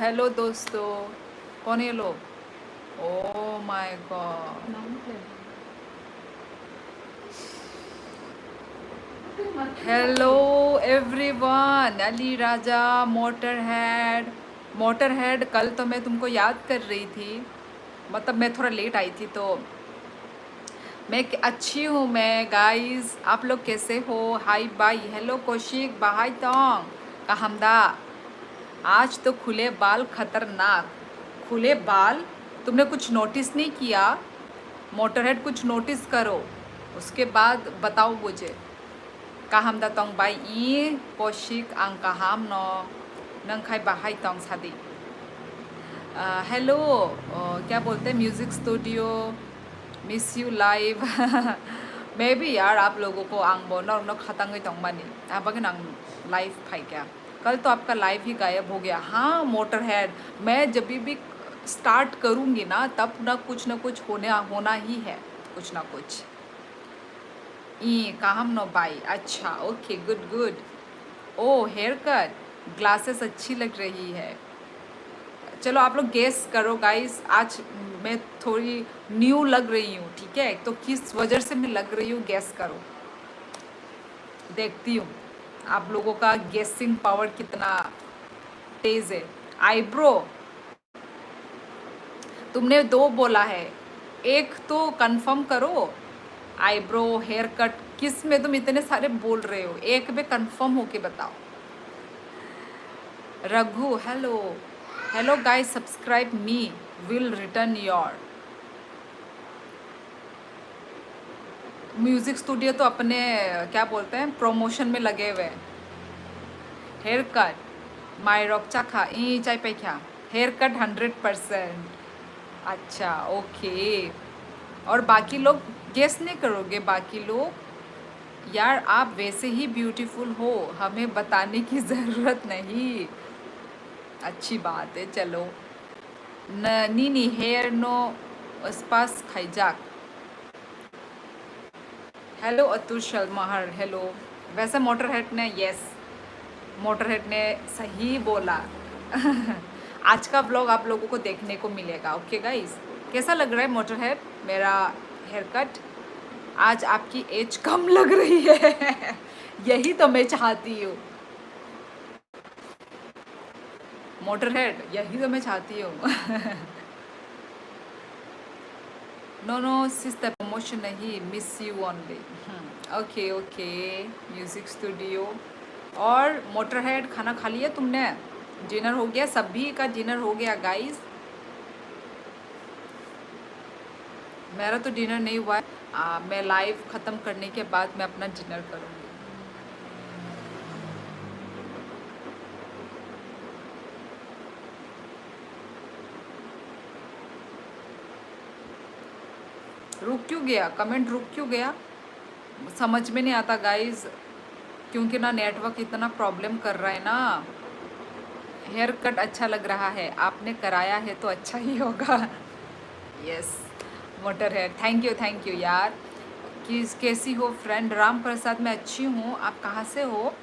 Hello दोस्तों, कौन है ये लोग? Oh my God, hello everyone. Ali Raja, motor head कल तो मैं तुमको याद कर रही थी, मतलब मैं थोड़ा लेट आई थी तो अच्छी हूँ मैं। गाइस आप लोग कैसे हो? हाय बाय, हेलो कौशिक, बाहाई तोंग कहमदा। आज तो खुले बाल खतरनाक। खुले बाल? तुमने कुछ नोटिस नहीं किया? मोटरहेड कुछ नोटिस करो, उसके बाद बताओ मुझे। कहम दा तोंग बाई ई कौशिक आं कहम न नंग खाई बाहाई तोंग सादी। हेलो, क्या बोलते हैं, music studio, miss you live. मैं भी यार आप लोगों को आंग बोना न खतंग तोंग मानी आप लाइव फाई क्या। कल तो आपका लाइव ही गायब हो गया। हाँ मोटर हेड, मैं जब भी स्टार्ट करूँगी ना तब ना कुछ होना ही है, कुछ ना कुछ। ई कहम नो बाई, अच्छा ओके, गुड गुड। ओ हेयर कट, ग्लासेस अच्छी लग रही है। चलो आप लोग गेस करो गाइस, आज मैं थोड़ी न्यू लग रही हूँ, ठीक है? तो किस वजह से मैं लग रही हूँ गेस करो, देखती हूँ आप लोगों का गेसिंग पावर कितना तेज है। आईब्रो, तुमने दो बोला है, एक तो कंफर्म करो। आईब्रो, हेयर कट, किस में तुम इतने सारे बोल रहे हो? एक में कंफर्म होके बताओ। Raghu, hello hello guys, subscribe me, will return your. Music studio तो अपने क्या बोलते हैं प्रमोशन में लगे हुए हैं। हेयर कट माई रॉकचा खा ई चाय पे क्या, हेयर कट 100%। अच्छा ओके, और बाकी लोग गेस नहीं करोगे? बाकी लोग, यार आप वैसे ही ब्यूटीफुल हो, हमें बताने की ज़रूरत नहीं। अच्छी बात है, चलो। नीनी हेयर नो स्पास खाईजाक। हेलो अतुल शर्माहर, हेलो। वैसे मोटरहेड ने, यस मोटरहेड ने सही बोला। आज का व्लॉग आप लोगों को देखने को मिलेगा, ओके गाइस? कैसा लग रहा है मोटरहेड मेरा हेयर कट? आज आपकी एज कम लग रही है। यही तो मैं चाहती हूँ मोटरहेड, यही तो मैं चाहती हूँ। नो नो सिस्टर, प्रमोशन नहीं, miss you only. Okay okay, music studio. और मोटरहेड खाना खा लिया तुमने? डिनर हो गया? सभी का डिनर हो गया गाइस? मेरा तो डिनर नहीं हुआ है। मैं लाइव ख़त्म करने के बाद मैं अपना डिनर करूँगी। रुक क्यों गया कमेंट, रुक क्यों गया? समझ में नहीं आता गाइस, क्योंकि ना नेटवर्क इतना प्रॉब्लम कर रहा है ना। हेयर कट अच्छा लग रहा है, आपने कराया है तो अच्छा ही होगा। यस मोटर है, थैंक यू यार। कैसी हो फ्रेंड? राम प्रसाद, मैं अच्छी हूँ, आप कहाँ से हो?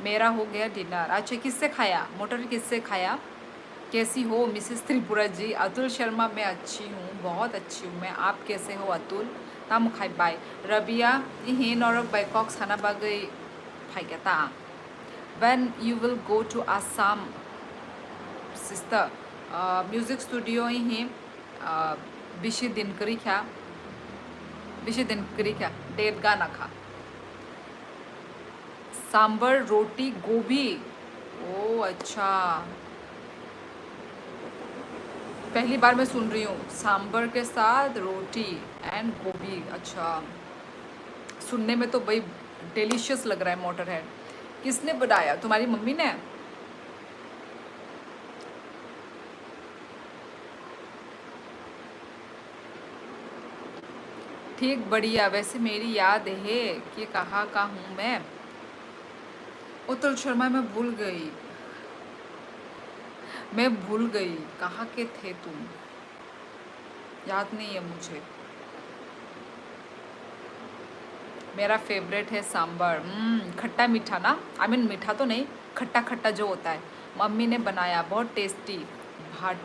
मेरा हो गया डिनर। अच्छा किससे खाया मोटर, किससे खाया? कैसी हो मिसेस त्रिपुरा जी? अतुल शर्मा, मैं अच्छी हूँ, बहुत अच्छी हूँ मैं। आप कैसे हो अतुल? ताम खाई बाय रबिया ही नरक बैकॉक्स खाना बागै फाइगता। When you will go to Assam, sister? Music studio ही बिशी दिन करी क्या, बिशी दिन करी क्या, डेट गाना खा। सांबर रोटी गोभी, ओ अच्छा, पहली बार मैं सुन रही हूँ सांबर के साथ रोटी एंड गोभी। अच्छा, सुनने में तो भाई डिलीशियस लग रहा है मोटर हेड। किसने बनाया? तुम्हारी मम्मी ने? ठीक बढ़िया। वैसे मेरी याद है कि कहाँ का हूँ मैं। उत्तल शर्मा, मैं भूल गई कहाँ के थे तुम, याद नहीं है मुझे। मेरा फेवरेट है सांबर। खट्टा मीठा ना, आई मीन मीठा तो नहीं, खट्टा खट्टा जो होता है, मम्मी ने बनाया बहुत टेस्टी। भाट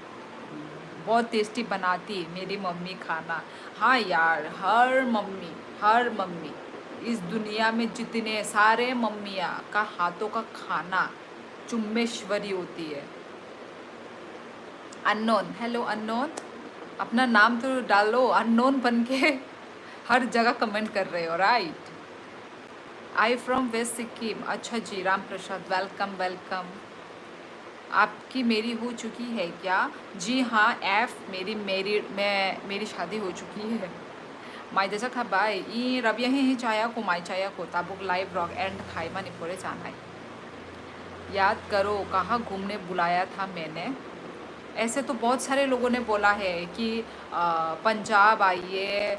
बहुत टेस्टी बनाती है मेरी मम्मी खाना। हाँ यार, हर मम्मी इस दुनिया में जितने सारे मम्मियाँ का हाथों का खाना चुम्बेश्वरी होती है। अननोन, हेलो अननोन, अपना नाम तो डालो, अननोन बन के हर जगह कमेंट कर रहे हो, right. I from West Sikkim, अच्छा जी, राम प्रसाद, वेलकम वेलकम। आपकी मेरी हो चुकी है क्या? जी हाँ, मेरी शादी हो चुकी है। माइदसा खाबाय ई रबिया ही चाया को माई चाया को ताबुक लाइव रॉक एंड खाई मणिपुर जाना है। याद करो कहाँ घूमने बुलाया था मैंने। ऐसे तो बहुत सारे लोगों ने बोला है कि पंजाब आइए,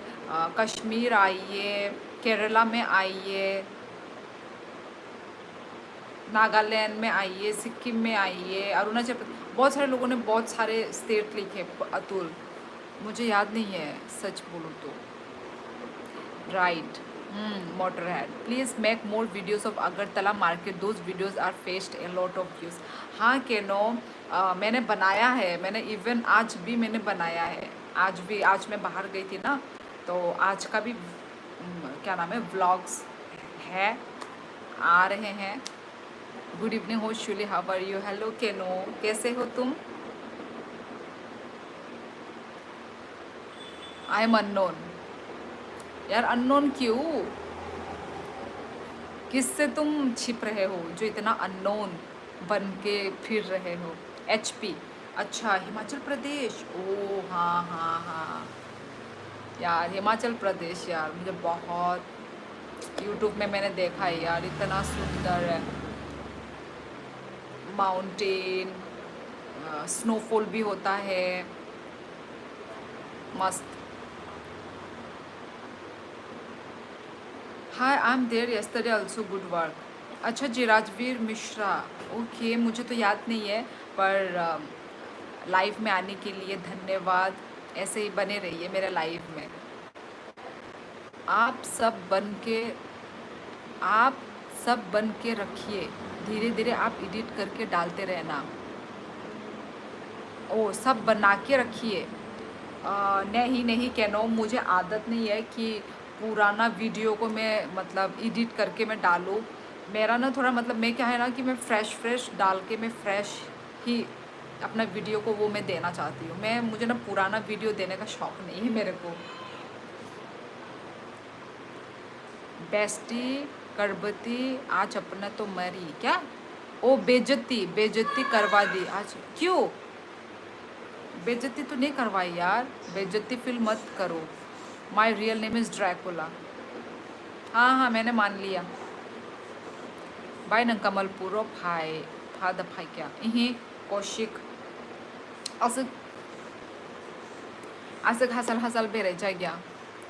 कश्मीर आइए, केरला में आइए, नागालैंड में आइए, सिक्किम में आइए, अरुणाचल प्रदेश, बहुत सारे लोगों ने बहुत सारे स्टेट लिखे। अतुल, मुझे याद नहीं है सच बोलूँ तो, right. Motor head, please make more videos of Agartala market, those videos are faced a lot of views. हाँ केनो, मैंने बनाया है, मैंने इवन आज भी मैंने बनाया है। आज मैं बाहर गई थी ना, तो आज का भी क्या नाम है, व्लॉग्स है, आ रहे हैं। गुड इवनिंग हो शुली, हाउ आर यू? हेलो केनो, कैसे हो तुम? I am unknown. यार अननोन क्यों? किससे तुम छिप रहे हो जो इतना अननोन बन के फिर रहे हो? HP, अच्छा हिमाचल प्रदेश, ओ हाँ हाँ हाँ यार, हिमाचल प्रदेश यार मुझे बहुत, यूट्यूब में मैंने देखा है यार, इतना सुंदर है। माउंटेन, स्नोफॉल भी होता है, मस्त। Hi I am there yesterday also, good work. अच्छा जी, राजवीर मिश्रा, ओके, मुझे तो याद नहीं है, पर लाइव में आने के लिए धन्यवाद। ऐसे ही बने रहिए मेरे लाइव में। आप सब बन के आप सब बन के रखिए, धीरे धीरे आप एडिट करके डालते रहना। ओ, सब बना के रखिए। नहीं नहीं कैनो, मुझे आदत नहीं है कि पुराना वीडियो को मैं मतलब एडिट करके मैं डालूँ। मेरा ना थोड़ा मतलब, मैं क्या है ना कि मैं फ्रेश डाल के, मैं फ्रेश ही अपना वीडियो को वो मैं देना चाहती हूँ। मुझे ना पुराना वीडियो देने का शौक़ नहीं है मेरे को। बेस्टी करबती आज अपना तो मरी क्या? ओ बेइज्जती करवा दी आज, क्यों? बेइज्जती तो नहीं करवाई यार, बेइज्जती फील मत करो। My real name is Dracula. हाँ हाँ मैंने मान लिया। बाय नंग कमलपुरो भाई, फाद भाई क्या इही कौशिक असक असक हसल बेरे जाएगा।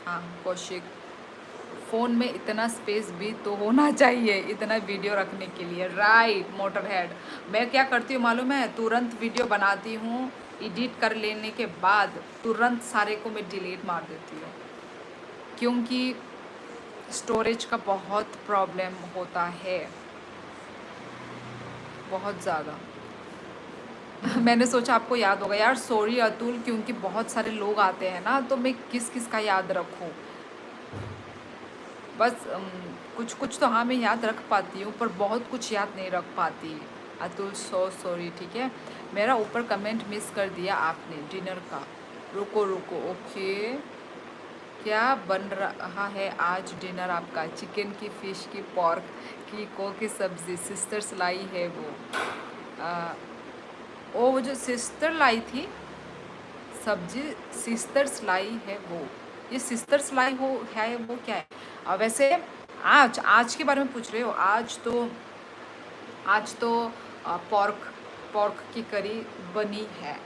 हाँ कौशिक, फ़ोन में इतना स्पेस भी तो होना चाहिए इतना वीडियो रखने के लिए, राइट मोटर हेड। मैं क्या करती हूँ मालूम है, तुरंत वीडियो बनाती हूँ, एडिट कर लेने के बाद तुरंत सारे को मैं डिलीट मार देती हूँ, क्योंकि स्टोरेज का बहुत प्रॉब्लम होता है, बहुत ज़्यादा। मैंने सोचा आपको याद होगा यार, सॉरी अतुल, क्योंकि बहुत सारे लोग आते हैं ना, तो मैं किस किस का याद रखूँ। बस कुछ कुछ तो हाँ मैं याद रख पाती हूँ, पर बहुत कुछ याद नहीं रख पाती। अतुल सो सॉरी, ठीक है। मेरा ऊपर कमेंट मिस कर दिया आपने डिनर का। रुको रुको, ओके। क्या बन रहा है आज डिनर आपका? चिकन की, फिश की, पॉर्क की, को की सब्ज़ी सिस्टर्स लाई है वो। वो जो सिस्टर लाई थी सब्जी, सिस्टर्स लाई है वो। ये सिस्टर्स लाई हो है वो क्या है? वैसे आज के बारे में पूछ रहे हो? आज तो पॉर्क की करी बनी है,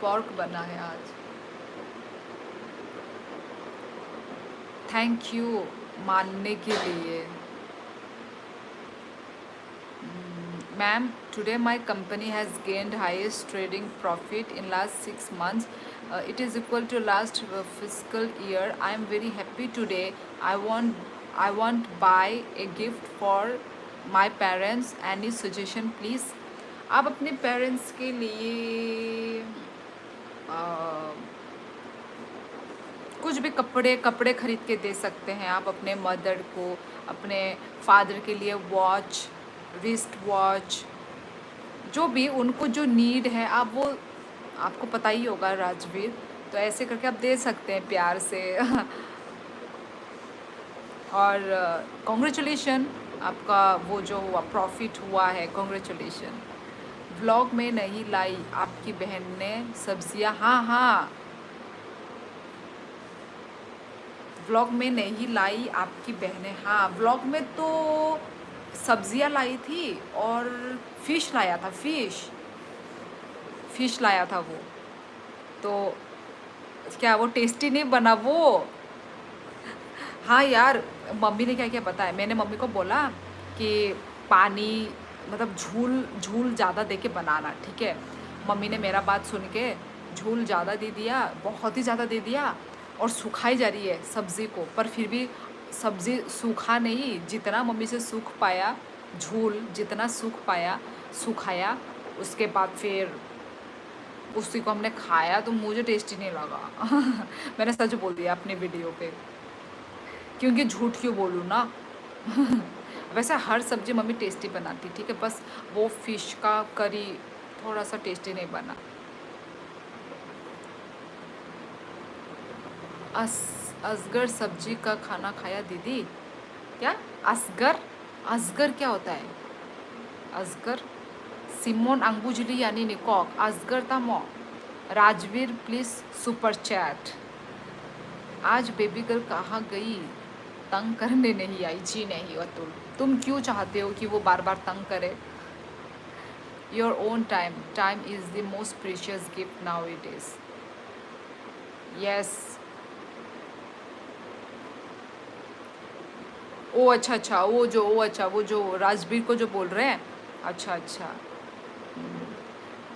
पॉर्क बना है आज। थैंक यू मानने के लिए। Ma'am, today my company has gained highest trading profit in last 6 months. It is equal to last fiscal year. I am very happy today. I want buy a gift for my parents any suggestion please. आप अपने parents के लिए कुछ भी कपड़े कपड़े खरीद के दे सकते हैं आप अपने मदर को, अपने फादर के लिए वॉच, रिस्ट वॉच, जो भी उनको जो नीड है आप वो, आपको पता ही होगा राजवीर, तो ऐसे करके आप दे सकते हैं प्यार से। और कॉन्ग्रेचुलेशन, आपका वो जो हुआ प्रॉफिट हुआ है, कॉन्ग्रेचुलेशन। व्लॉग में नहीं लाई आपकी बहन ने सब्जियां, हाँ हाँ, व्लॉग में नहीं लाई आपकी बहनें, हाँ व्लॉग में तो सब्जियां लाई थी और फिश लाया था, फिश लाया था वो, तो क्या वो टेस्टी नहीं बना वो? हाँ यार, मम्मी ने क्या क्या पता है, मैंने मम्मी को बोला कि पानी मतलब झूल झूल ज़्यादा दे के बनाना, ठीक है। मम्मी ने मेरा बात सुन के झूल ज़्यादा दे दिया, बहुत ही ज़्यादा दे दिया, और सुखाई जा रही है सब्ज़ी को, पर फिर भी सब्ज़ी सूखा नहीं, जितना मम्मी से सूख पाया, झूल जितना सूख पाया सुखाया, उसके बाद फिर उसी को हमने खाया तो मुझे टेस्टी नहीं लगा। मैंने सच बोल दिया अपनी वीडियो पे, क्योंकि झूठ क्यों बोलूँ ना। वैसे हर सब्जी मम्मी टेस्टी बनाती, ठीक है, बस वो फिश का करी थोड़ा सा टेस्टी नहीं बना। असगर सब्जी का खाना खाया दीदी? क्या असगर? असगर क्या होता है असगर? सिमोन अंगुजली यानी निकॉक असगर तमो। Rajveer please super chat. आज बेबी गर्ल कहाँ गई? तंग करने नहीं आई? जी नहीं अतुल, तुम क्यों चाहते हो कि वो बार बार तंग करे? Your own time is the most precious gift now it is. Yes. Oh अच्छा अच्छा, वो जो राजवीर को जो बोल रहे हैं, अच्छा अच्छा।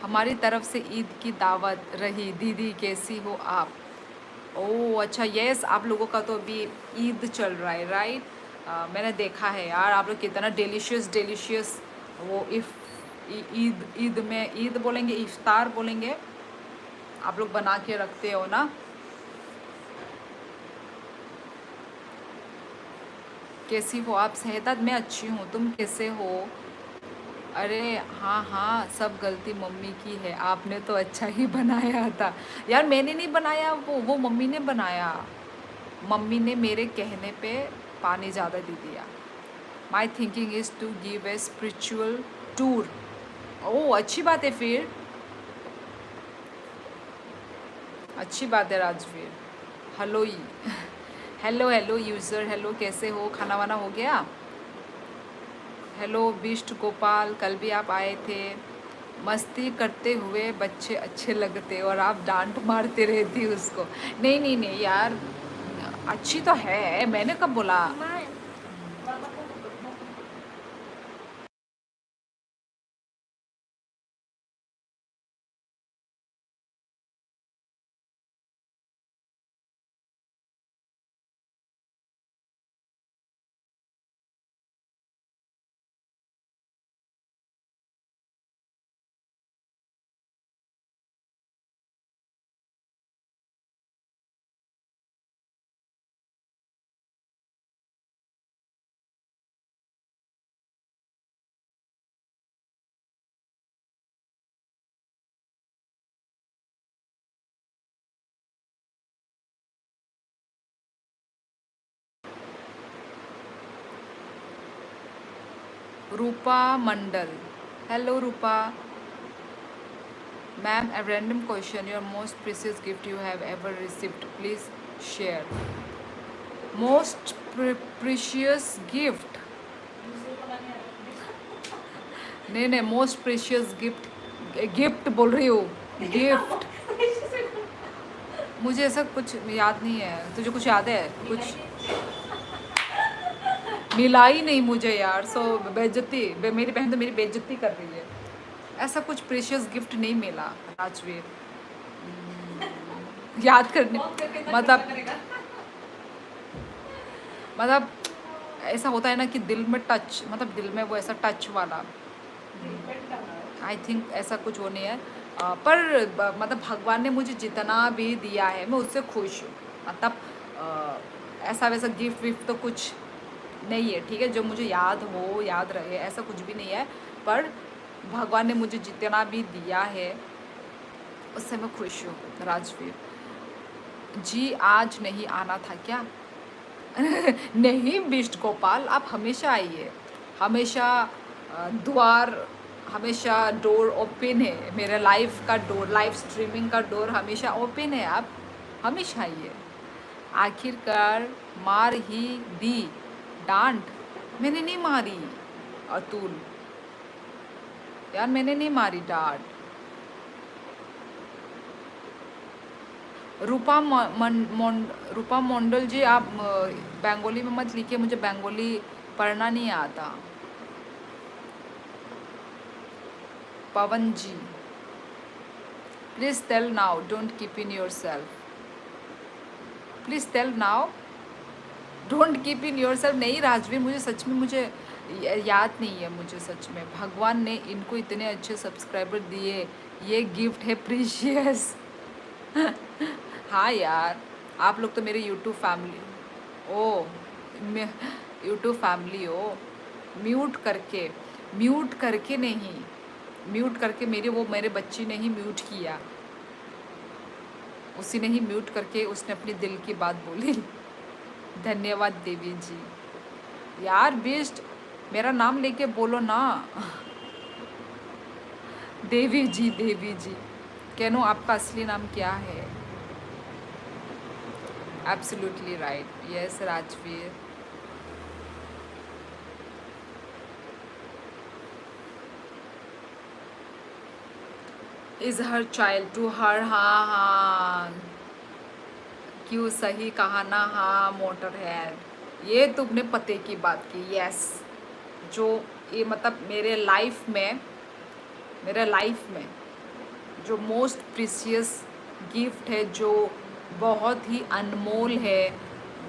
हमारी तरफ से ईद की दावत रही। दीदी कैसी हो आप? ओह अच्छा, यस, आप लोगों का तो अभी ईद चल रहा है, राइट? मैंने देखा है यार, आप लोग कितना डिलीशियस डिलीशियस वो ईद ईद में, ईद बोलेंगे, इफ्तार बोलेंगे, आप लोग बना के रखते हो ना। कैसी हो आप? सेहत मैं अच्छी हूँ, तुम कैसे हो? अरे हाँ हाँ, सब गलती मम्मी की है, आपने तो अच्छा ही बनाया था। यार मैंने नहीं बनाया, वो मम्मी ने बनाया। मम्मी ने मेरे कहने पे पानी ज़्यादा दे दिया। My thinking is to give a spiritual tour. Oh अच्छी बात है फिर, अच्छी बात है Rajveer. Hello hello hello user, hello कैसे हो? खाना वाना हो गया? हेलो बिष्ट गोपाल, कल भी आप आए थे। मस्ती करते हुए बच्चे अच्छे लगते और आप डांट मारते रहती उसको। नहीं नहीं नहीं यार, अच्छी तो है, मैंने कब बोला? Rupa Mandal, hello Rupa ma'am, a random question, your most precious gift you have ever received, please share. Most precious gift? नहीं नहीं, मोस्ट प्रेशियस गिफ्ट, गिफ्ट बोल रही हूँ, गिफ्ट। मुझे ऐसा कुछ याद नहीं है, तुझे कुछ याद है? कुछ मिला ही नहीं मुझे यार, सो बेइज्जती, मेरी बहन तो मेरी बेइज्जती कर रही है। ऐसा कुछ प्रेशियस गिफ्ट नहीं मिला राजवीर। याद करने मतलब ऐसा होता है ना कि दिल में टच, मतलब दिल में वो ऐसा टच वाला, आई थिंक ऐसा कुछ वो नहीं है। पर मतलब भगवान ने मुझे जितना भी दिया है मैं उससे खुश हूँ। मतलब ऐसा वैसा गिफ्ट विफ्ट तो कुछ नहीं है, ठीक है, जो मुझे याद हो, याद रहे, ऐसा कुछ भी नहीं है। पर भगवान ने मुझे जितना भी दिया है उससे मैं खुश हूँ। राजवीर जी आज नहीं आना था क्या? नहीं बिष्ट गोपाल, आप हमेशा आइए, हमेशा द्वार, हमेशा डोर ओपन है, मेरे लाइफ का डोर, लाइव स्ट्रीमिंग का डोर हमेशा ओपन है, आप हमेशा आइए। आखिरकार मार ही दी डांट, मैंने नहीं मारी अतुल, यार मैंने नहीं मारी डांट। रूपा मंडल जी, आप बंगाली में मत लिखिए, मुझे बंगाली पढ़ना नहीं आता। Pawan ji please tell now, don't keep in yourself, please tell now, don't keep in yourself. नहीं राजवीर, मुझे सच में मुझे याद नहीं है, मुझे सच में भगवान ने इनको इतने अच्छे सब्सक्राइबर दिए, ये गिफ्ट है प्रीशियस। हाँ यार, आप लोग तो मेरे यूट्यूब फैमिली ओ, यूट्यूब फैमिली हो। म्यूट करके नहीं, म्यूट करके मेरे बच्ची ने ही म्यूट किया, उसी ने ही म्यूट करके उसने अपनी दिल की बात बोली। धन्यवाद देवी जी। यार बेस्ट, मेरा नाम लेके बोलो ना। देवी जी, देवी जी, कहनो आपका असली नाम क्या है? Absolutely right, yes Rajveer. Is her child to her, हाँ हाँ, क्यों सही कहा ना, हाँ मोटर है, ये तुमने पते की बात की, यस। जो ये मतलब मेरे लाइफ में जो मोस्ट प्रीशियस गिफ्ट है, जो बहुत ही अनमोल है,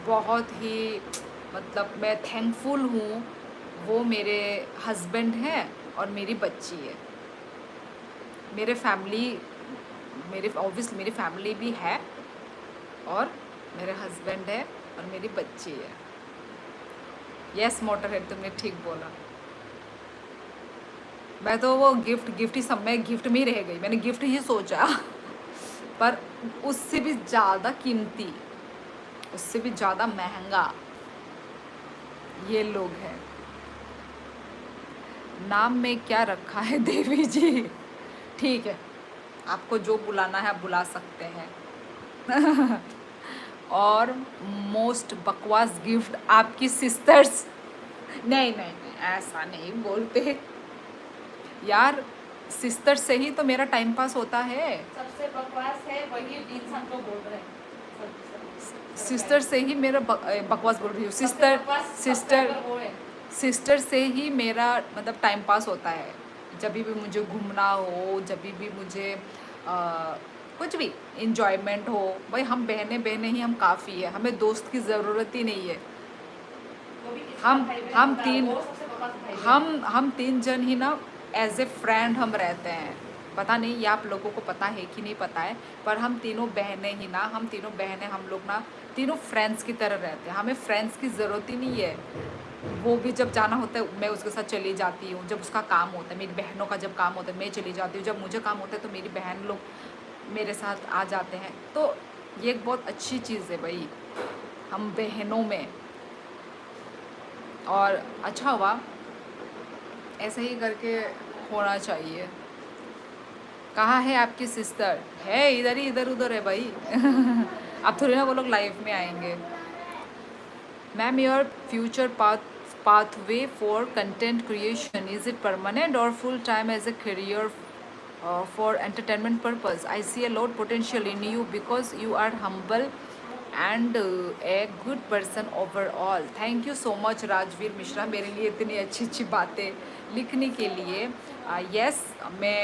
बहुत ही मतलब मैं थैंकफुल हूँ, वो मेरे हस्बैंड हैं और मेरी बच्ची है। मेरे फैमिली, मेरे ऑब्वियसली मेरी फैमिली भी है, और मेरे हस्बैंड है और मेरी बच्ची है। यस मोटर है, तुमने ठीक बोला। मैं तो वो गिफ्ट ही सब में गिफ्ट में ही रह गई, मैंने गिफ्ट ही सोचा। पर उससे भी ज़्यादा कीमती, उससे भी ज़्यादा महंगा ये लोग हैं। नाम में क्या रखा है देवी जी? ठीक है, आपको जो बुलाना है आप बुला सकते हैं। और मोस्ट बकवास गिफ्ट आपकी सिस्टर्स, नहीं नहीं नहीं, ऐसा नहीं बोलते यार, सिस्टर से ही तो मेरा टाइम पास होता है। सबसे बकवास है वही इंसान को बोल रहे हैं, सिस्टर से ही मेरा बकवास बोल रही हूँ, सिस्टर से ही मेरा मतलब टाइम पास होता है। जब भी मुझे घूमना हो, जब भी मुझे कुछ भी इंजॉयमेंट हो, भाई हम बहनें ही हम काफ़ी है, हमें दोस्त की ज़रूरत ही नहीं है। हम तीन जन ही ना एज ए फ्रेंड हम रहते हैं। पता नहीं ये आप लोगों को पता है कि नहीं पता है, पर हम तीनों बहनें हम लोग ना तीनों फ्रेंड्स की तरह रहते हैं, हमें फ्रेंड्स की ज़रूरत ही नहीं है। वो भी जब जाना होता है मैं उसके साथ चली जाती हूँ, जब उसका काम होता है, मेरी बहनों का जब काम होता है मैं चली जाती हूँ, जब मुझे काम होता है तो मेरी बहन लोग मेरे साथ आ जाते हैं। तो ये एक बहुत अच्छी चीज़ है भाई, हम बहनों में। और अच्छा हुआ, ऐसे ही करके होना चाहिए। कहाँ है आपकी सिस्टर? है इधर ही, इधर उधर है भाई। अब थोड़ी ना वो लोग लाइव में आएंगे। Ma'am your future pathway for content creation, is it permanent or full time as a career for entertainment purpose? I see a lot potential in you because you are humble and a good person overall. Thank you so much Rajveer Mishra, मेरे लिए इतनी अच्छी अच्छी बातें लिखने के लिए। Yes मैं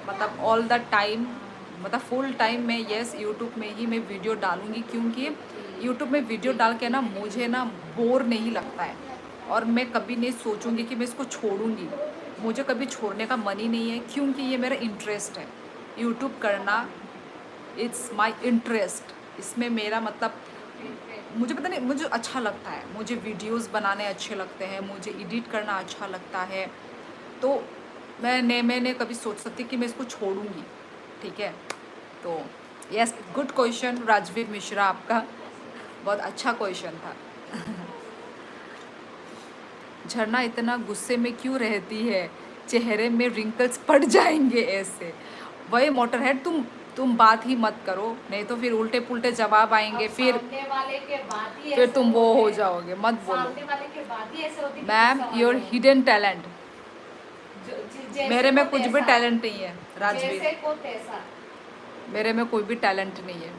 मतलब ऑल द टाइम, मतलब फुल टाइम मैं यस यूट्यूब में ही मैं वीडियो डालूँगी, क्योंकि यूट्यूब में वीडियो डाल के ना मुझे ना बोर नहीं लगता है, और मैं कभी नहीं सोचूंगी कि मैं इसको छोड़ूंगी। मुझे कभी छोड़ने का मन ही नहीं है, क्योंकि ये मेरा इंटरेस्ट है। यूट्यूब करना इट्स माय इंटरेस्ट। इसमें मेरा मतलब मुझे पता नहीं, मुझे अच्छा लगता है, मुझे वीडियोस बनाने अच्छे लगते हैं, मुझे एडिट करना अच्छा लगता है। तो मैंने कभी सोच सकती कि मैं इसको छोड़ूंगी। ठीक है, तो yes, good question Rajveer Mishra, आपका बहुत अच्छा क्वेश्चन था। झरना इतना गुस्से में क्यों रहती है, चेहरे में रिंकल्स पड़ जाएंगे ऐसे। वही मोटर हेड, तुम बात ही मत करो, नहीं तो फिर उल्टे पुल्टे जवाब आएंगे, अब फिर सामने वाले के बाद ही फिर ऐसे तुम वो होते हो हैं। जाओगे, मत बोलो। सामने वाले के बाद ही ऐसे होते कि मैम गुस्सा योर वाले हों। हिडन टैलेंट, जैसे मेरे में को कुछ भी तैसा, टैलेंट नहीं है जैसे राजवीर, को तैसा। मेरे में कोई भी टैलेंट नहीं है।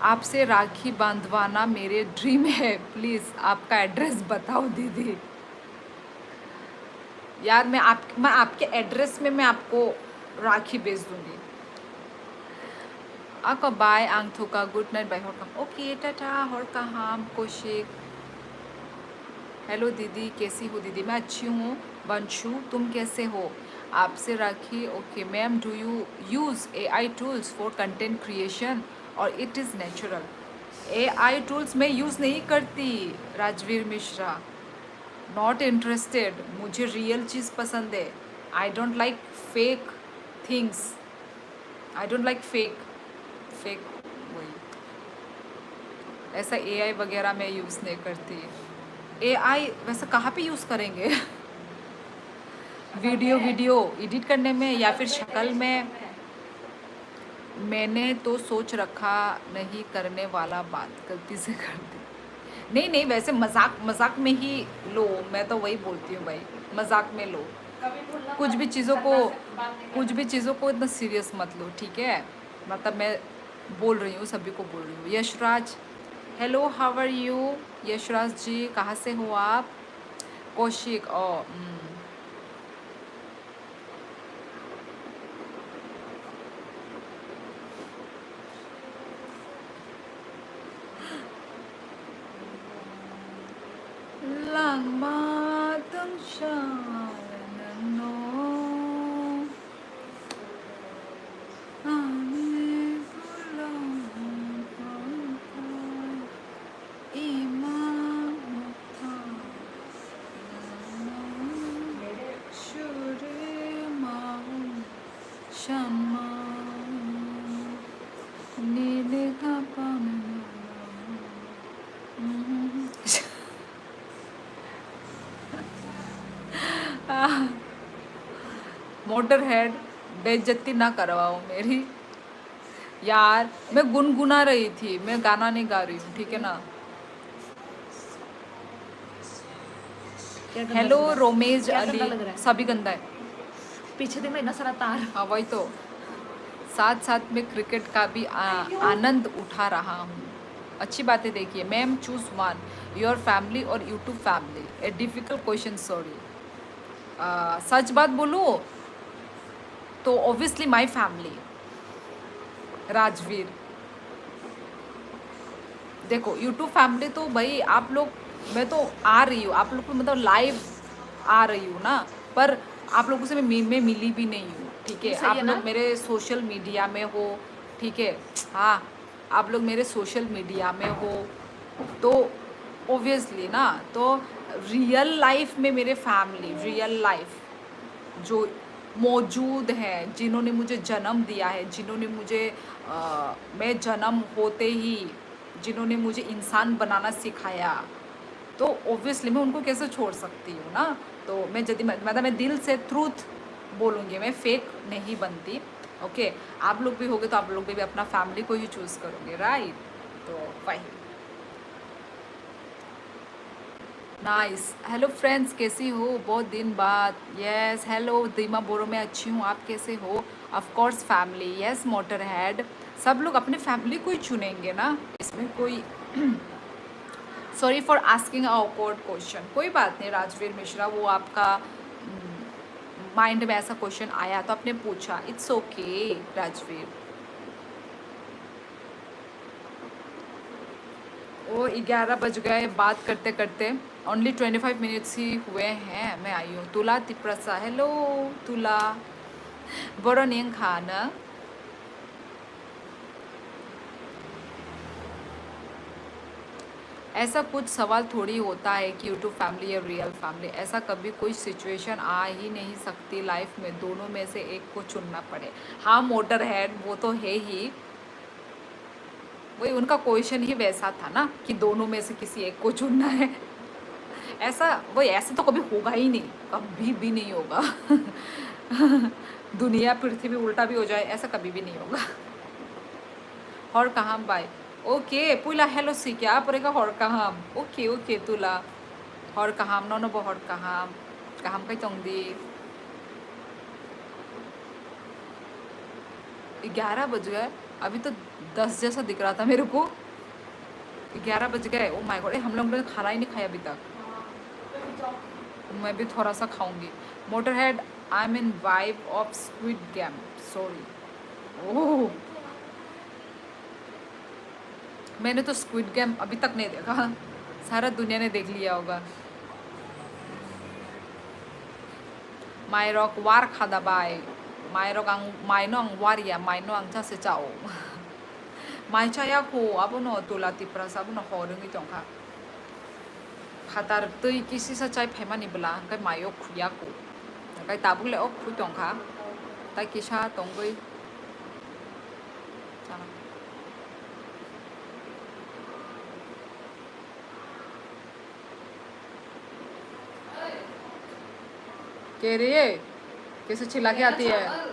आपसे राखी बांधवाना मेरे ड्रीम है, प्लीज़ आपका एड्रेस बताओ दीदी। यार मैं आपके एड्रेस में मैं आपको राखी भेज दूंगी। आपका बाय आंगथुका, गुड नाइट बाय हॉरकम, ओके टाटा हॉरकम कोशिक। हेलो दीदी, कैसी हो दीदी? मैं अच्छी हूँ वंशु, तुम कैसे हो? आपसे Rakhi, okay ma'am, do you use AI tools for content creation और it is natural? AI tools मैं यूज़ नहीं करती राजवीर मिश्रा, नॉट इंटरेस्टेड। मुझे रियल चीज़ पसंद है। I don't like fake things, I don't like fake fake वही, ऐसा AI वगैरह मैं यूज़ नहीं करती। AI वैसे कहाँ पे यूज़ करेंगे? वीडियो एडिट करने में या फिर शक्ल में? मैंने तो सोच रखा नहीं करने वाला, बात गलती से कर दी। नहीं नहीं, वैसे मजाक मजाक में ही लो, मैं तो वही बोलती हूँ भाई, मजाक में लो। कभी भूलना कुछ मत, भी चीज़ों को शर्मा से बात नहीं कुछ करना। भी चीज़ों को इतना सीरियस मत लो, ठीक है? मतलब मैं बोल रही हूँ, सभी को बोल रही हूँ। Yashraj, hello how are you? Yashraj ji, कहाँ से हो आप? कौशिक, ओ lang matang siya no motor head, बेइज्जती ना करवाओ मेरी। यार मैं गुनगुना रही थी, मैं गाना नहीं गा रही हूँ, ठीक है ना? क्या गंदा हेलो लग रहा है? रोमेश क्या अली, गंदा लग रहा है? सभी गंदा है। पीछे देख रहा इतना सारा तार। हाँ वही तो, साथ साथ में क्रिकेट का भी आनंद उठा रहा हूँ। अच्छी बात है। देखिए ma'am, choose one, your family और YouTube family. A difficult question, sorry. सच बात बोलूँ तो ऑब्वियसली माई फैमिली राजवीर। देखो यूट्यूब फैमिली तो भाई आप लोग, मैं तो आ रही हूँ आप लोग को, मतलब लाइव आ रही हूँ ना, पर आप लोगों से मैं मिली भी नहीं हूँ, ठीक है? ये सही आप है लोग ना? मेरे सोशल मीडिया में हो, ठीक है? हाँ, आप लोग मेरे सोशल मीडिया में हो, तो ओबियसली ना, तो रियल लाइफ में मेरे फैमिली, रियल लाइफ जो मौजूद हैं, जिन्होंने मुझे जन्म दिया है, जिन्होंने मुझे मैं जन्म होते ही जिन्होंने मुझे इंसान बनाना सिखाया, तो ऑब्वियसली मैं उनको कैसे छोड़ सकती हूँ ना? तो मैं यदि मतलब मैं दिल से ट्रूथ बोलूँगी, मैं फेक नहीं बनती। ओके, आप लोग भी होगे तो आप लोग भी अपना फैमिली को ही चूज़ करोगे, राइट? तो वही। नाइस। हेलो फ्रेंड्स, कैसी हो? बहुत दिन बाद। यस हेलो दीमा बोरो, मैं अच्छी हूँ, आप कैसे हो? Of course family, yes motor head, सब लोग अपने फैमिली को ही चुनेंगे ना, इसमें कोई sorry for asking a awkward question. कोई बात नहीं राजवीर मिश्रा, वो आपका माइंड में ऐसा क्वेश्चन आया तो आपने पूछा, इट्स ओके राजवीर। वो 11 बज गए बात करते करते। ओनली 25 मिनट्स ही हुए हैं मैं आई हूँ। तुला तिप्रसा, हेलो तुला, बड़ो नियंग खाना। ऐसा कुछ सवाल थोड़ी होता है कि यूट्यूब फैमिली या रियल फैमिली, ऐसा कभी कोई सिचुएशन आ ही नहीं सकती लाइफ में, दोनों में से एक को चुनना पड़े। हाँ मोटर हेड वो तो है ही, वही उनका क्वेश्चन ही वैसा था ना कि दोनों में से किसी एक को चुनना है। ऐसा वही, ऐसा तो कभी होगा ही नहीं, कभी भी नहीं होगा। दुनिया पृथ्वी उल्टा भी हो जाए ऐसा कभी भी नहीं होगा। हर कहाँ बाय, ओके पुला हेलो सी क्या पड़ेगा हर कहाँ, ओके ओके तुला हर कहाँ नो नो हर कहाँ कहीं चौंदी। 11 बज गए, अभी तो 10 जैसा दिख रहा था मेरे को। 11 बज गए, ओ माय गॉड, हम लोग ने खाना ही नहीं खाया अभी तक। मैं भी थोड़ा सा खाऊंगी। Motor head, I am in vibe of squid game, sorry. Oh मैंने तो स्क्विड गेम अभी तक नहीं देखा, सारा दुनिया ने देख लिया होगा। मायरॉक वार खादा बाय, मायरॉक आंग मायनो आंग वारिया मायनो आंग चासे चाओ। माय चाया को अब नो तुला तिप्रास अब नो होरंगी चोंखा खातार तई किसी सा चाय फेमानी बला कई मायो खुया को कई ताबुले ओ खु चोंखा ताई किसा तोंगई चला कह रही है कैसे चिल्ला के आती है।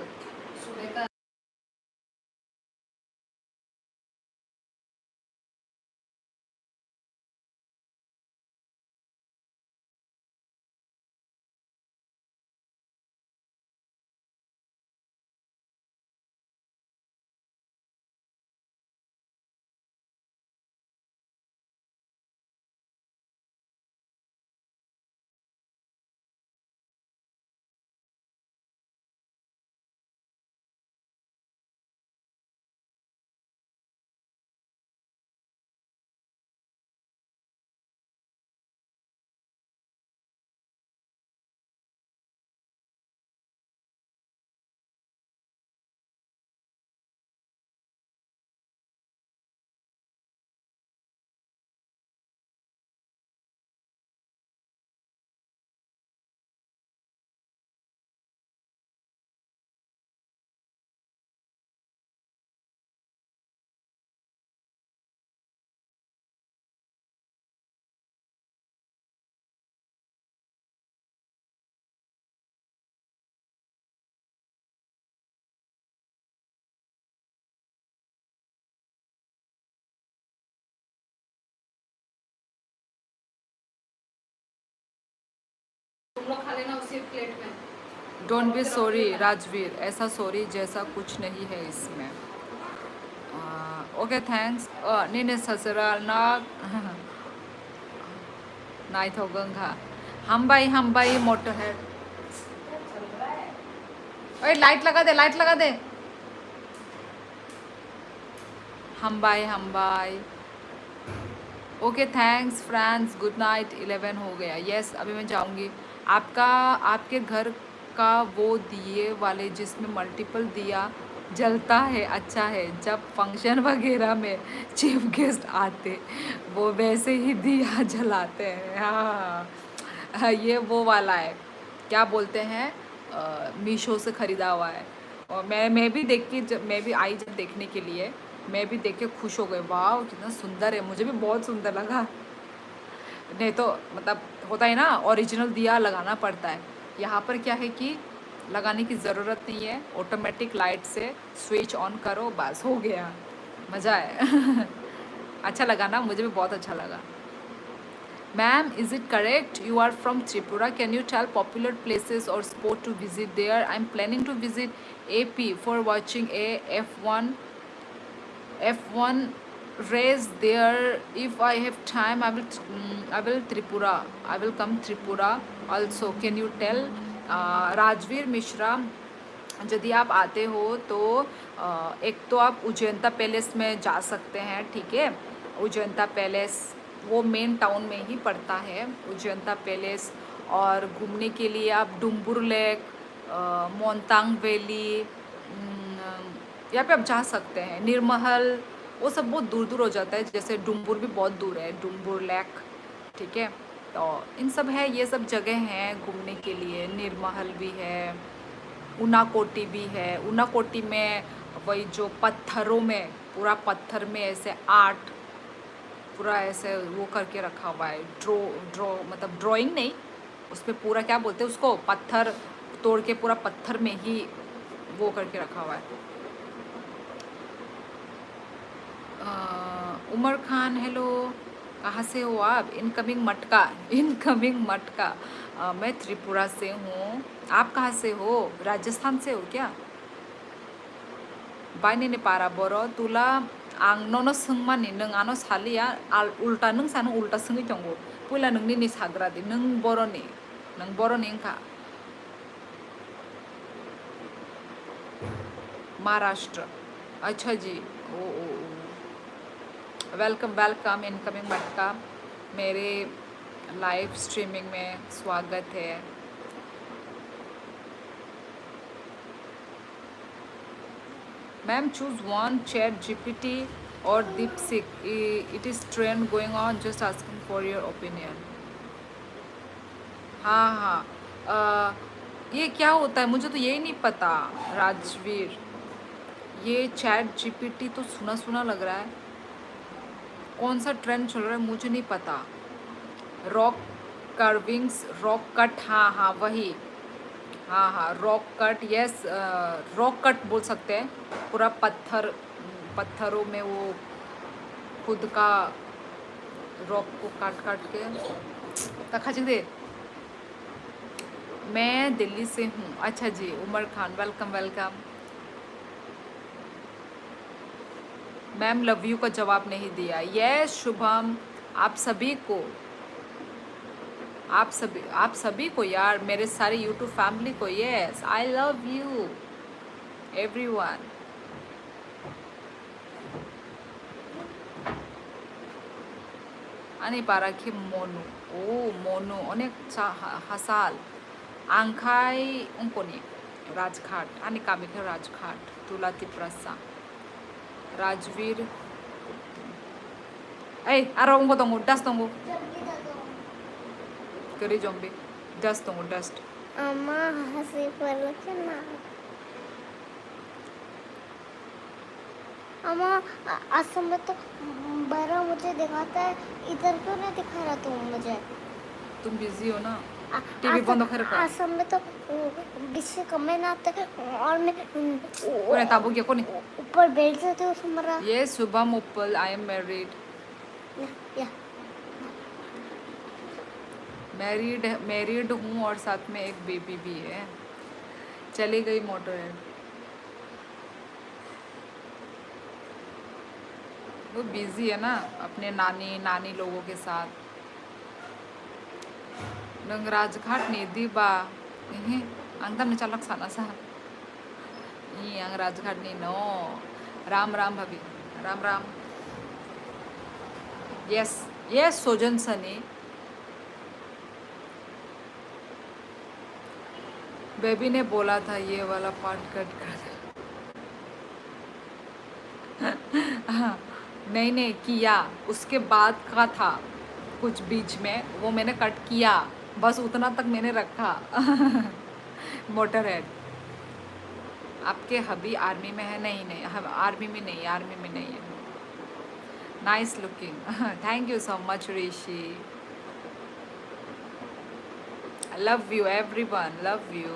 तुम लोग खा लेना उसी प्लेट में। डोंट बी सॉरी राजवीर, ऐसा सॉरी जैसा कुछ नहीं है इसमें। Okay thanks. निने ससुराल ना नाई थोगंगा हम बाई मोटर है। ओए लाइट लगा दे, लाइट लगा दे। हम bye. Okay thanks friends, good night. 11 हो गया, यस अभी मैं जाऊंगी। आपका आपके घर का वो दिए वाले जिसमें मल्टीपल दिया जलता है अच्छा है, जब फंक्शन वगैरह में चीफ गेस्ट आते वो वैसे ही दिया जलाते हैं। हाँ ये वो वाला है, क्या बोलते हैं, मीशो से ख़रीदा हुआ है। और मैं भी देख के जब मैं भी आई जब देखने के लिए, मैं भी देख के खुश हो गई, वाह कितना सुंदर है, मुझे भी बहुत सुंदर लगा। नहीं तो मतलब होता है ना ओरिजिनल दिया लगाना पड़ता है, यहाँ पर क्या है कि लगाने की ज़रूरत नहीं है, ऑटोमेटिक लाइट से स्विच ऑन करो बस हो गया, मज़ा है। अच्छा लगा ना, मुझे भी बहुत अच्छा लगा। Ma'am, is it correct? You are from Tripura. Can you tell popular places or sport to visit there? I'm planning to visit AP for watching a F1 race there. If I have time, I will Tripura. I will come Tripura also. Can you tell? Rajveer Mishra, यदि आप आते हो तो एक तो आप Ujjayanta palace में जा सकते हैं, ठीक है। उजंता पैलेस, वो मेन टाउन में ही पड़ता है उजंता पैलेस। और घूमने के लिए आप डुम्बुर लेक, मोंतांग वैली, यहाँ पे आप जा सकते हैं। निर्महल, वो सब बहुत दूर दूर हो जाता है, जैसे डुम्बुर भी बहुत दूर है, डुम्बुर लेक, ठीक है। तो इन सब है, ये सब जगह हैं घूमने के लिए। निर्महल भी है, उनाकोटी भी है। उनाकोटी में वही जो पत्थरों में, पूरा पत्थर में ऐसे आर्ट पूरा ऐसे वो करके रखा हुआ है, ड्रॉ ड्रॉ मतलब ड्राइंग नहीं, उस पर पूरा क्या बोलते हैं उसको, पत्थर तोड़ के पूरा पत्थर में ही वो करके रखा हुआ है। उमर खान हेलो, कहाँ से हो आप? इनकमिंग मटका इनकमिंग मटका। मैं त्रिपुरा से हूँ। आप कहाँ से हो? राजस्थान से हो क्या? बायने ने पारा बरो तुला आं ननो सोंमानि नों आनो सालिया उल्टा नों सानो उल्टा सोङै दंगो पुला नोंनि नि साग्रादि नों बर'नि इंखा महाराष्ट्र। अच्छा जी, ओ वेलकम वेलकम इनकमिंग मटका, मेरे लाइव स्ट्रीमिंग में स्वागत है। Ma'am choose one, chat GPT और DeepSeek. It is trend going on, just asking for your opinion. हाँ हाँ, ये क्या होता है मुझे तो यही नहीं पता राजवीर। ये चैट जीपीटी तो सुना सुना लग रहा है, कौन सा ट्रेंड चल रहा है मुझे नहीं पता। रॉक कार्विंग्स, रॉक कट, हाँ हाँ वही, हाँ हाँ rock cut, yes rock cut बोल सकते हैं। पूरा पत्थरों में वो खुद का रॉक को काट काट के तखा दे। मैं दिल्ली से हूँ। अच्छा जी, Umar Khan welcome welcome. Ma'am love you का जवाब नहीं दिया। यस शुभम, आप सभी को, आप सभी को यार, मेरे सारे यूट्यूब फैमिली को, yes I love you everyone. आनी पाराखी मोनू, ओ मोनू अनेक हसाल आंखाई उंकोनी राजघाट आनी कामिका राजघाट तुला तिप्रसा राजवीर। ए आरो उंको दंगो डस्ट दंगो करी जम्बी डस्ट दंगो डस्ट। अम्मा हंसी पर ना अम्मा असम में तो बड़ा मुझे दिखाता है, इधर क्यों नहीं दिखा रहा तुम मुझे? तुम बिजी हो ना, टीवी बंद कर रखा। असम में तो किसी कमरे में आते और मैं कोने ताबू क्या कोने ऊपर बैठ जाते हो तुम्हारा। ये शुभम उपल, आई एम मैरिड। या मैरिड हूँ और साथ में एक बेबी भी है। चली गई मोटर है, वो बिजी है ना अपने नानी लोगों के साथ। नंग राजघाट निधि बा अंगम ने चालक साना सा अंग राजघाट नी नो। राम राम भाभी, राम राम। यस यस सोजन सनी। बेबी ने बोला था ये वाला पार्ट कट कर। नहीं किया, उसके बाद का था कुछ बीच में, वो मैंने कट किया, बस उतना तक मैंने रखा। Motor head. आपके हबी आर्मी में है? नहीं आर्मी में नहीं है। Nice looking, thank you so much Rishi. Love you everyone, love you.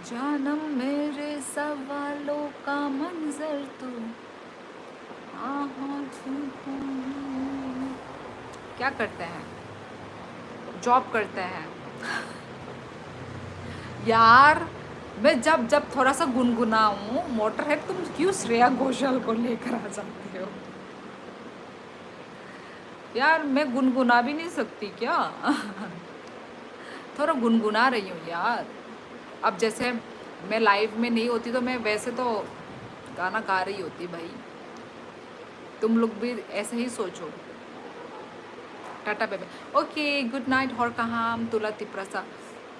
जानम मेरे सवालों का मंजर तू, क्या करते हैं? जॉब करते हैं। यार मैं जब थोड़ा सा गुनगुनाऊं मोटर है, तुम क्यों श्रेया घोषाल को लेकर आ जाते हो यार? मैं गुनगुना भी नहीं सकती क्या? थोड़ा गुनगुना रही हूँ यार। अब जैसे मैं लाइव में नहीं होती तो मैं वैसे तो गाना गा रही होती भाई। तुम लोग भी ऐसे ही सोचो। टाटा बेबे। Okay good night. और कहाँ हम तुला तिप्रसा।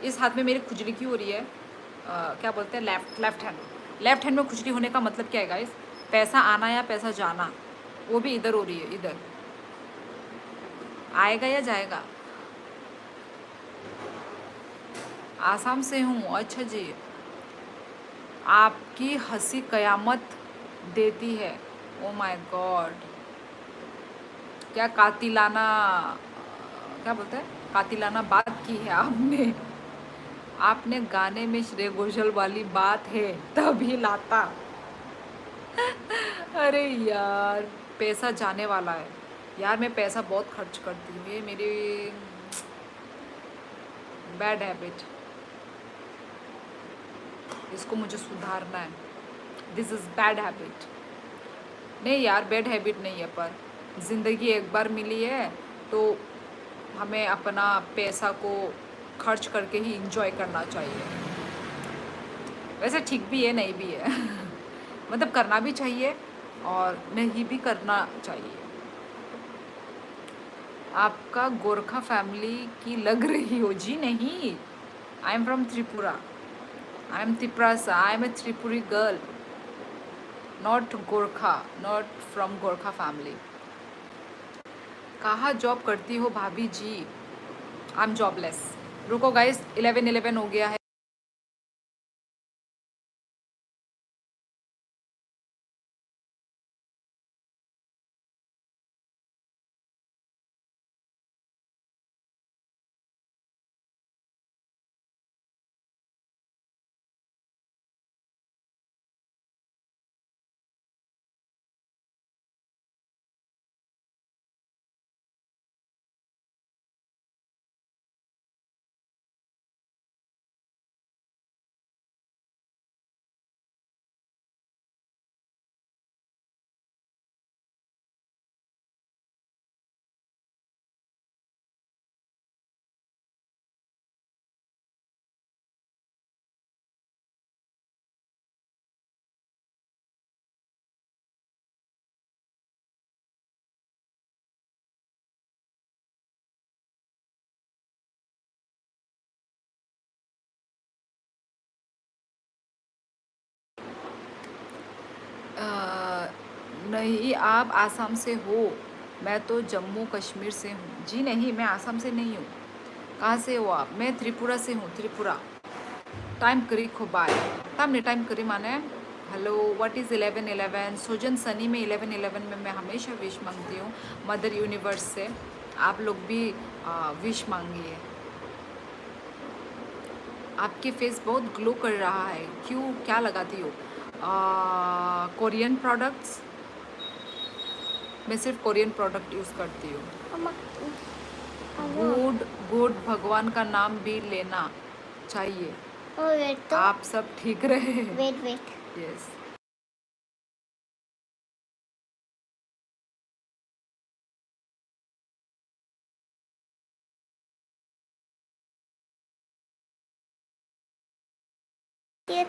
इस हाथ में मेरी खुजली क्यों हो रही है? क्या बोलते हैं, लेफ्ट हैंड। लेफ्ट हैंड में खुजली होने का मतलब क्या है गाइस? पैसा आना या पैसा जाना, वो भी इधर हो रही है। इधर आएगा या जाएगा? आसाम से हूँ। अच्छा जी। आपकी हंसी कयामत देती है। Oh my God. क्या कातिलाना, क्या बोलते हैं, कातिलाना बात की है आपने। आपने गाने में श्रेय घोषाल वाली बात है तभी लाता। अरे यार पैसा जाने वाला है यार। मैं पैसा बहुत खर्च करती हूँ, ये मेरी बैड हैबिट। इसको मुझे सुधारना है। This is bad habit. नहीं यार बैड हैबिट नहीं है, पर ज़िंदगी एक बार मिली है तो हमें अपना पैसा को खर्च करके ही इंजॉय करना चाहिए। वैसे ठीक भी है नहीं भी है मतलब करना भी चाहिए और नहीं भी करना चाहिए। आपका गोरखा फैमिली की लग रही हो जी। नहीं, I am from Tripura. I am Tripura. I am a Tripuri girl, not Gorkha, not from Gorkha family. कहाँ जॉब करती हो भाभी जी? I am jobless. रुको गाइस 11:11 हो गया है। नहीं आप आसाम से हो? मैं तो जम्मू कश्मीर से हूँ जी। नहीं मैं आसाम से नहीं हूँ। कहाँ से हो आप? मैं त्रिपुरा से हूँ, त्रिपुरा। टाइम करी खो बाय। टाइम करी माने हेलो। What is 11:11? सोजन सनी में 11:11 में मैं हमेशा विश मांगती हूँ मदर यूनिवर्स से। आप लोग भी विश मांगिए। आपके फेस बहुत ग्लो कर रहा है, क्यों, क्या लगाती हो? Korean products. मैं सिर्फ कोरियन प्रोडक्ट यूज़ करती हूँ। अम्मा, गुड गुड, भगवान का नाम भी लेना चाहिए। वेट तो आप सब ठीक रहे। Wait yes.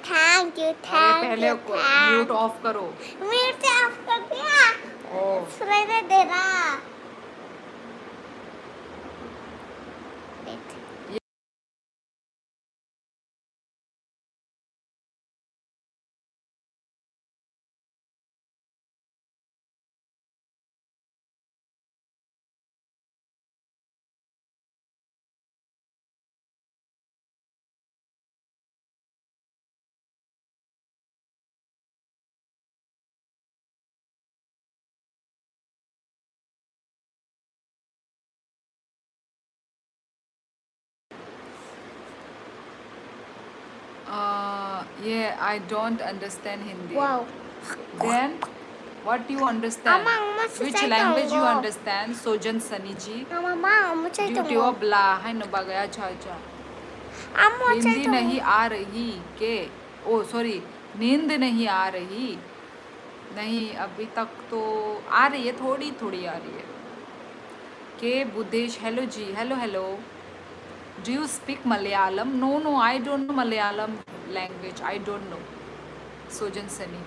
थैंक यू अरे पहले म्यूट ऑफ करो। म्यूट से ऑफ कर दिया। ओ सुनाई दे रहा। वेट ये I don't understand Hindi. Wow then what you understand? अम्मा Which language you understand? सोजन सनी जी। अम्मा मुझे ड्यूटी तो ऑफ ला है न बगया। अच्छा अच्छा। अम्मा हिंदी नहीं आ रही के? ओ सॉरी, नींद नहीं आ रही? नहीं अभी तक तो आ रही है, थोड़ी थोड़ी आ रही है। के बुद्धेश हेलो जी। Hello hello. Do you speak Malayalam? No no I don't know Malayalam language, I don't know. Sojan Sunny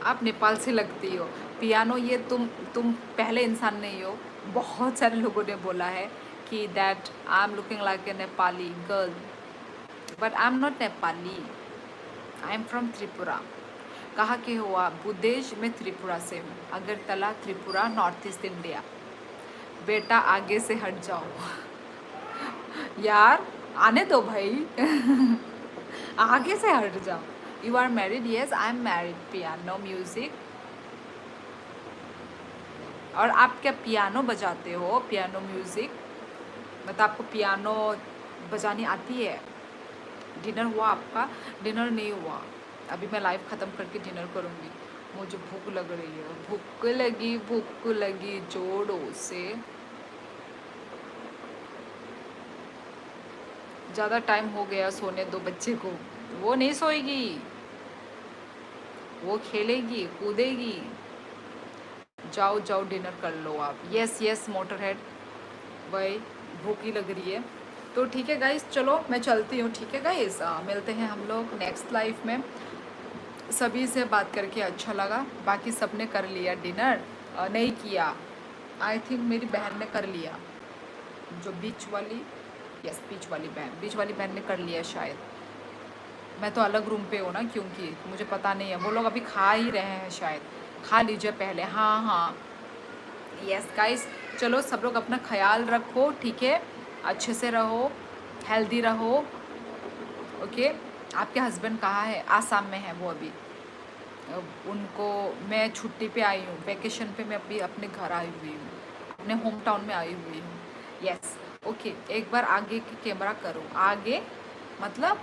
आप नेपाल से लगती हो। पियानो ये तुम पहले इंसान नहीं हो। बहुत सारे लोगों ने बोला है कि that I am looking like a Nepali girl, but I am not Nepali, I am from Tripura. कहाँ के हो आप? बुदेश में त्रिपुरा से हूँ, Agartala Tripura, north east India. बेटा आगे से हट जाओ यार, आने दो भाई आगे से हट जाओ। You are married? Yes I am married. Piano music. और आप क्या पियानो बजाते हो? पियानो म्यूजिक मतलब आपको पियानो बजानी आती है? डिनर हुआ आपका? डिनर नहीं हुआ, अभी मैं लाइव ख़त्म करके डिनर करूँगी। मुझे भूख लग रही है, भूख लगी जोरों से। ज़्यादा टाइम हो गया, सोने दो बच्चे को। वो नहीं सोएगी, वो खेलेगी कूदेगी। जाओ जाओ डिनर कर लो आप। यस यस मोटर हेड, वही भूख ही लग रही है। तो ठीक है गाइस, चलो मैं चलती हूँ। ठीक है गाइस, मिलते हैं हम लोग नेक्स्ट लाइफ में। सभी से बात करके अच्छा लगा। बाकी सब ने कर लिया डिनर? नहीं किया, आई थिंक मेरी बहन ने कर लिया, जो बीच वाली, यस बीच वाली बहन ने कर लिया शायद। मैं तो अलग रूम पे हूँ ना, क्योंकि मुझे पता नहीं है। वो लोग अभी खा ही रहे हैं शायद। खा लीजिए पहले। हाँ हाँ यस गाइस, चलो सब लोग अपना ख्याल रखो, ठीक है? अच्छे से रहो, हेल्दी रहो, ओके? आपके हस्बैंड कहाँ है? आसाम में है वो अभी। उनको मैं छुट्टी पे आई हूँ, वेकेशन पे मैं अभी अपने घर आई हुई हूँ, अपने होम टाउन में आई हुई हूँ। यस ओके, एक बार आगे की कैमरा करो। आगे मतलब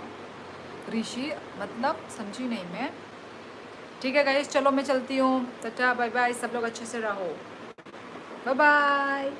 ऋषि, मतलब समझी नहीं मैं। ठीक है गाइस, चलो मैं चलती हूँ। टाटा बाय बाय, सब लोग अच्छे से रहो। Bye bye.